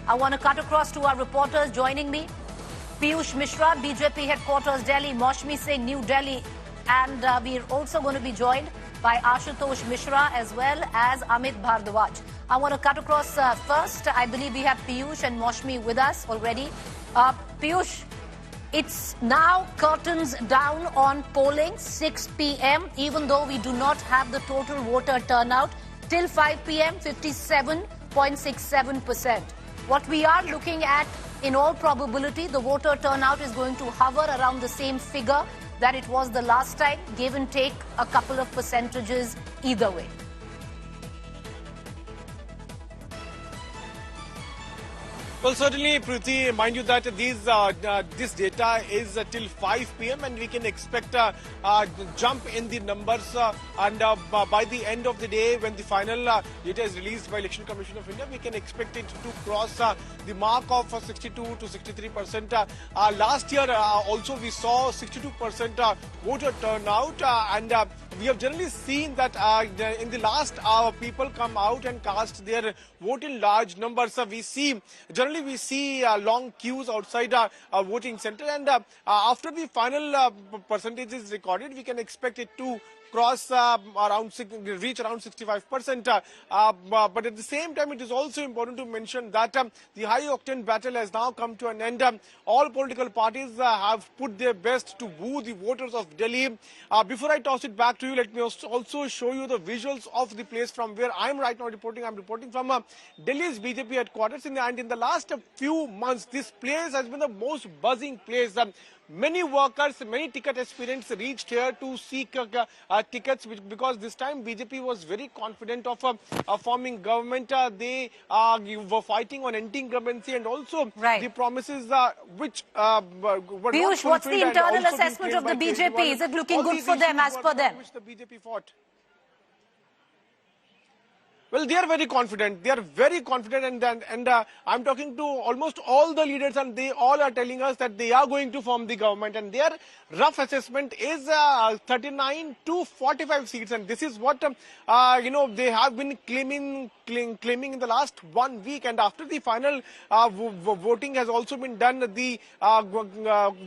I want to cut across to our reporters joining me. Piyush Mishra, BJP headquarters, Delhi. Maushmi Singh, New Delhi. And we're also going to be joined by Ashutosh Mishra as well as Amit Bhardwaj. I want to cut across first. I believe we have Piyush and Maushmi with us already. Piyush, it's now curtains down on polling, 6 p.m., even though we do not have the total voter turnout. Till 5 p.m., 57.67%. What we are looking at, in all probability, the voter turnout is going to hover around the same figure that it was the last time, give and take a couple of percentages either way. Well, certainly, Priti, mind you that this data is till 5 p.m. and we can expect a jump in the numbers and by the end of the day, when the final data is released by Election Commission of India, we can expect it to cross the mark of 62 to 63%. Last year also we saw 62% voter turnout and we have generally seen that in the last hour people come out and cast their vote in large numbers. We see long queues outside a voting center, and after the final percentage is recorded, we can expect it to cross reach around 65%. But at the same time, it is also important to mention that the high-octane battle has now come to an end. All political parties have put their best to woo the voters of Delhi. Before I toss it back to you, let me also show you the visuals of the place from where I am right now reporting. I am reporting from Delhi's BJP headquarters, and in the last few months, this place has been the most buzzing place. Many workers, many ticket aspirants reached here to seek tickets because this time BJP was very confident of forming government. They were fighting on anti-incumbency and also the promises which were Piyush, what's the internal assessment of the BJP? Is it looking good for them as per them? Which the BJP fought. Well, they are very confident. They are very confident, and I'm talking to almost all the leaders, and they all are telling us that they are going to form the government. And their rough assessment is 39 to 45 seats, and this is what they have been claiming in the last 1 week. And after the final voting has also been done, the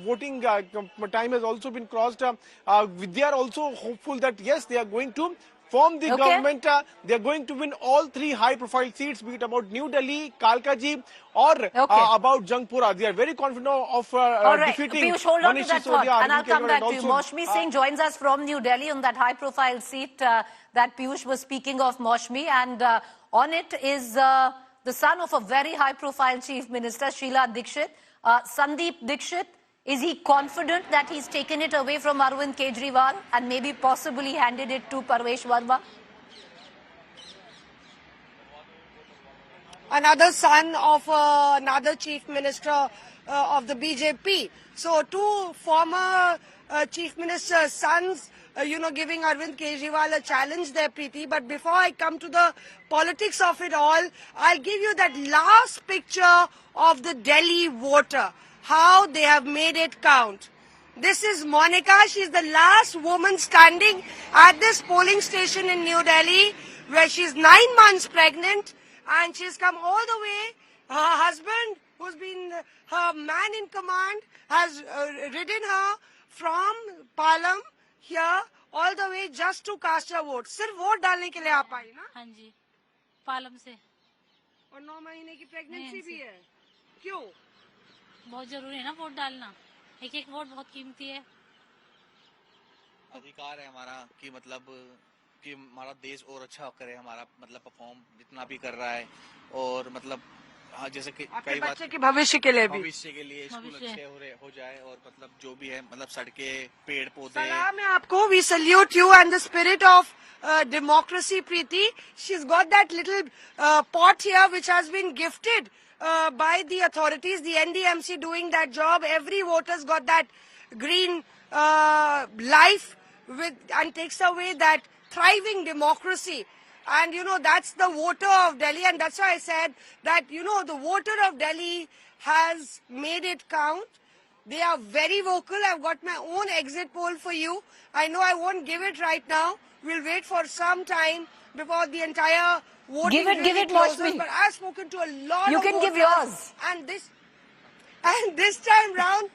voting time has also been crossed. They are also hopeful that yes, they are going to form the government. They are going to win all 3 high-profile seats, be it about New Delhi, Kalkaji, or about Jangpura. They are very confident of defeating Piyush, hold on to that thought, and I'll come back to you. Maushmi Singh joins us from New Delhi on that high-profile seat that Piyush was speaking of, Maushmi, and on it is the son of a very high-profile chief minister, Sheila Dikshit, Sandeep Dikshit. Is he confident that he's taken it away from Arvind Kejriwal and maybe possibly handed it to Parvesh Verma? Another son of another chief minister of the BJP. So 2 former chief ministers' sons, giving Arvind Kejriwal a challenge there, Preeti. But before I come to the politics of it all, I'll give you that last picture of the Delhi voter. How they have made it count. This is Monica. She's the last woman standing at this polling station in New Delhi, where she's 9 months pregnant, and she's come all the way. Her husband, who's been her man in command, has ridden her from Palam here all the way just to cast her vote. सिर्फ vote डालने के लिए आ पाई ना? हाँ जी, पालम से. और 9 महीने की प्रेगनेंसी भी है. क्यों? बहुत जरूरी है ना वोट डालना. एक वोट बहुत कीमती है. अधिकार है हमारा कि हमारा देश और अच्छा करे, हमारा परफॉर्म जितना भी कर रहा है, और जैसे कि कई बच्चे के भविष्य के लिए स्कूल अच्छे हो जाए, और जो भी है सड़कें, पेड़ पौधे. सलाम है आपको. We salute you and the spirit of democracy, Preeti. She's got that little pot here which has been gifted by the authorities, the NDMC doing that job. Every voter's got that green life and takes away that thriving democracy. And that's the voter of Delhi, and that's why I said that the voter of Delhi has made it count. They are very vocal. I've got my own exit poll for you. I know I won't give it right now, we'll wait for some time before the entire voting Give it, closes. Moshmi. But I've spoken to a lot You of can give voters, yours. and this time round,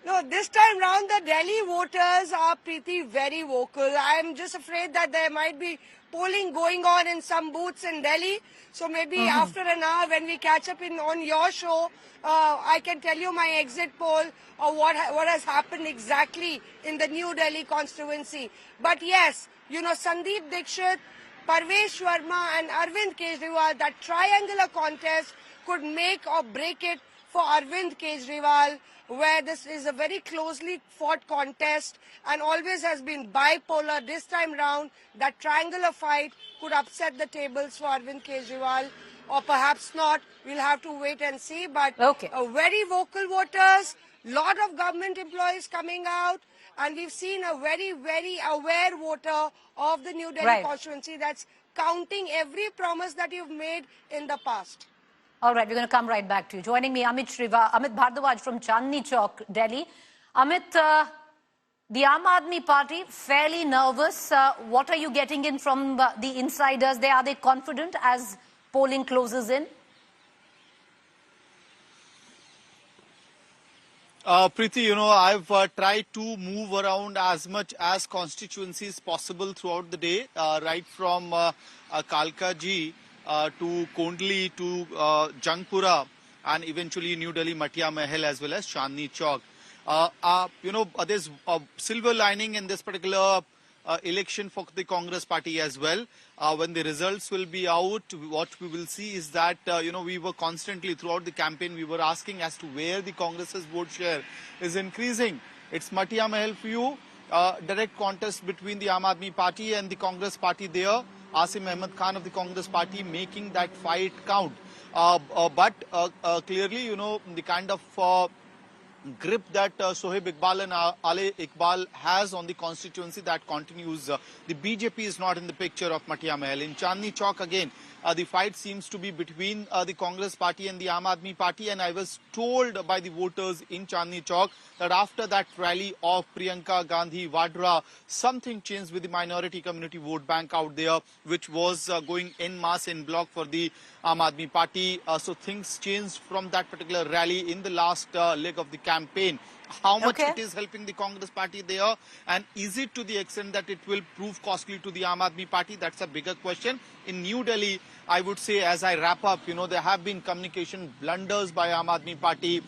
no, this time round the Delhi voters are pretty very vocal. I'm just afraid that there might be polling going on in some booths in Delhi. So maybe after an hour when we catch up on your show, I can tell you my exit poll or what has happened exactly in the New Delhi constituency. But yes, you know, Sandeep Dixit, Parvesh Sharma and Arvind Kejriwal, that triangular contest could make or break it for Arvind Kejriwal, where this is a very closely fought contest and always has been bipolar. This time round, that triangular fight could upset the tables for Arvind Kejriwal, or perhaps not. We'll have to wait and see. But very vocal voters, lot of government employees coming out, and we've seen a very, very aware voter of the New Delhi constituency that's counting every promise that you've made in the past. All right, we're going to come right back to you. Joining me, Amit Bhardwaj from Chandni Chowk, Delhi. Amit, the Aam Aadmi Party, fairly nervous. What are you getting in from the insiders? Are they confident as polling closes in? Preeti, you know, I've tried to move around as much as constituencies possible throughout the day, right from Kalka Ji to Kondli to Jangpura and eventually New Delhi Matia Mahal as well as Chandni Chowk. You know, there's a silver lining in this particular election for the Congress party as well. When the results will be out, what we will see is that, you know, we were constantly throughout the campaign, we were asking as to where the Congress's vote share is increasing. It's Matia Mahal for you, direct contest between the Aam Aadmi Party and the Congress party there. Asim Ahmed Khan of the Congress party making that fight count. But clearly, you know, the kind of grip that Sohaib Iqbal and Ale Iqbal has on the constituency, that continues. The BJP is not in the picture of Matia Mahal. In Chandni Chowk again, the fight seems to be between the Congress party and the Aam Aadmi Party, and I was told by the voters in Chandni Chowk that after that rally of Priyanka Gandhi Vadra, something changed with the minority community vote bank out there, which was going en masse en bloc for the Aam Aadmi Party. So things changed from that particular rally in the last leg of the campaign. How much it is helping the Congress party there, and is it to the extent that it will prove costly to the Aam Aadmi Party? That's a bigger question. In New Delhi, I would say, as I wrap up, you know, there have been communication blunders by Aam Aadmi Party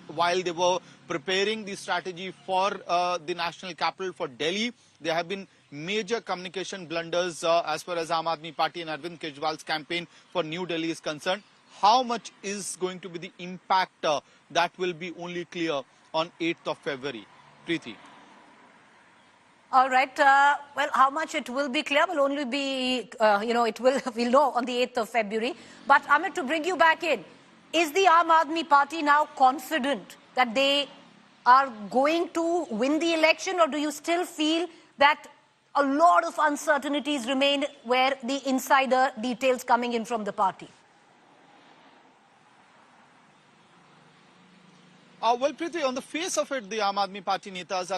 while they were preparing the strategy for the national capital for Delhi. There have been major communication blunders as far as Aam Aadmi Party and Arvind Kejriwal's campaign for New Delhi is concerned. How much is going to be the impact that will be only clear on 8th of February? Preeti. All right. Well, how much it will be clear will only be, you know, we'll know on the 8th of February. But Amit, to bring you back in, is the Aam Aadmi Party now confident that they are going to win the election, or do you still feel that a lot of uncertainties remain where the insider details coming in from the party? Well, Preeti, on the face of it, the Aam Aadmi Party netas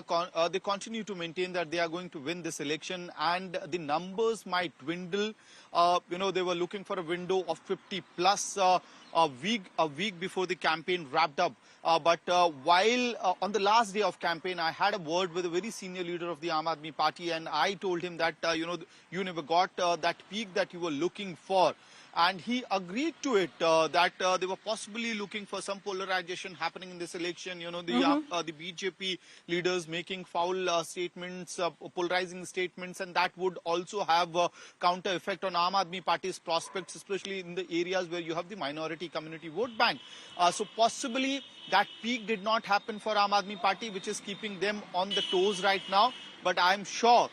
they continue to maintain that they are going to win this election, and the numbers might dwindle. You know, they were looking for a window of 50 plus a week before the campaign wrapped up. But while on the last day of campaign, I had a word with a very senior leader of the Aam Aadmi Party, and I told him that, you know, you never got that peak that you were looking for. And he agreed to it, that they were possibly looking for some polarization happening in this election. You know, the BJP leaders making foul statements, polarizing statements, and that would also have a counter effect on Aam Aadmi Party's prospects, especially in the areas where you have the minority community vote bank. So possibly that peak did not happen for Aam Aadmi Party, which is keeping them on the toes right now. But I'm sure,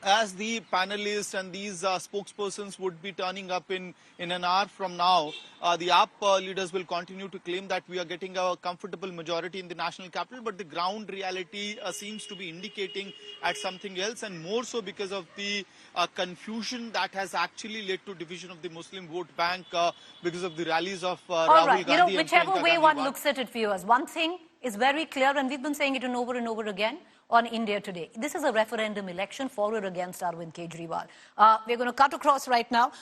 as the panelists and these spokespersons would be turning up in an hour from now, the AAP leaders will continue to claim that we are getting a comfortable majority in the national capital, but the ground reality seems to be indicating at something else, and more so because of the confusion that has actually led to division of the Muslim vote bank because of the rallies of Rahul Gandhi. You know, whichever way one looks at it, viewers, one thing is very clear, and we've been saying it over and over again. on India Today. This is a referendum election for or against Arvind Kejriwal. We're going to cut across right now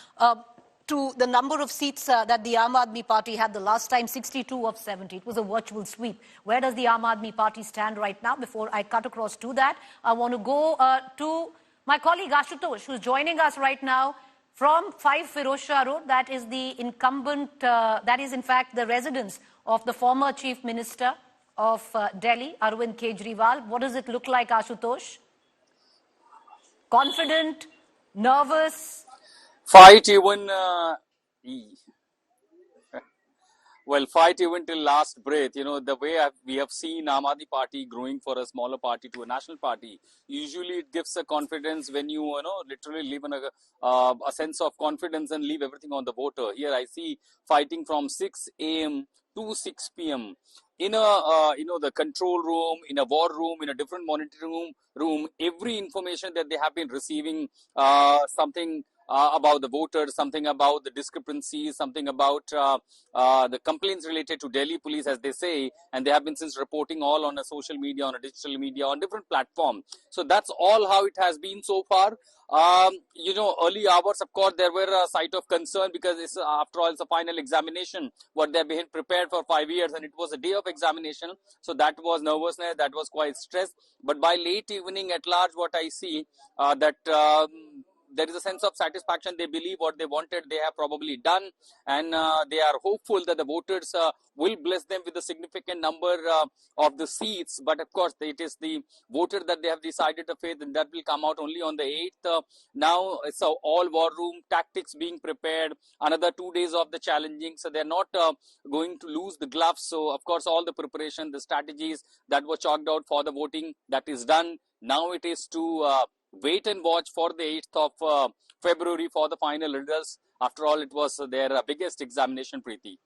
to the number of seats that the Aam Aadmi Party had the last time, 62 of 70. It was a virtual sweep. Where does the Aam Aadmi Party stand right now? Before I cut across to that, I want to go to my colleague Ashutosh, who's joining us right now from 5 Firoz Shah Road. That is the incumbent, that is in fact the residence of the former Chief Minister of Delhi, Arvind Kejriwal. What does it look like, Ashutosh? Confident? Nervous? Fight even fight even till last breath. You know, the way we have seen Aam Aadmi Party growing for a smaller party to a national party, usually it gives a confidence when you literally live in a sense of confidence and leave everything on the voter. Here I see fighting from 6 a.m. to 6 p.m. in a the control room, in a war room, in a different monitoring room. Every information that they have been receiving, something about the voters, something about the discrepancies, something about the complaints related to Delhi police, as they say, and they have been since reporting all on a social media, on a digital media, on different platforms. So that's all how it has been so far. Early hours, of course, there were a sight of concern because it's, after all, it's a final examination, what they've been prepared for 5 years, and it was a day of examination. So that was nervousness, that was quite stress. But by late evening at large, what I see that there is a sense of satisfaction. They believe what they wanted, they have probably done, and they are hopeful that the voters will bless them with a significant number of the seats. But of course, it is the voter that they have decided to faith, and that will come out only on the 8th. Now it's all war room tactics being prepared. Another 2 days of the challenging, so they're not going to lose the gloves. So of course, all the preparation, the strategies that were chalked out for the voting, that is done. Now it is to wait and watch for the 8th of February for the final results. After all, it was their biggest examination, Preeti.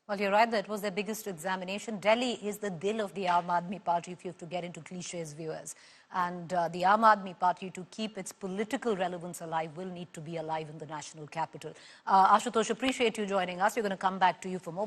Well, you're right that it was their biggest examination. Delhi is the dil of the Aam Aadmi Party, if you have to get into cliches, viewers. And the Aam Aadmi Party, to keep its political relevance alive, will need to be alive in the national capital. Ashutosh, appreciate you joining us. We're going to come back to you for more. But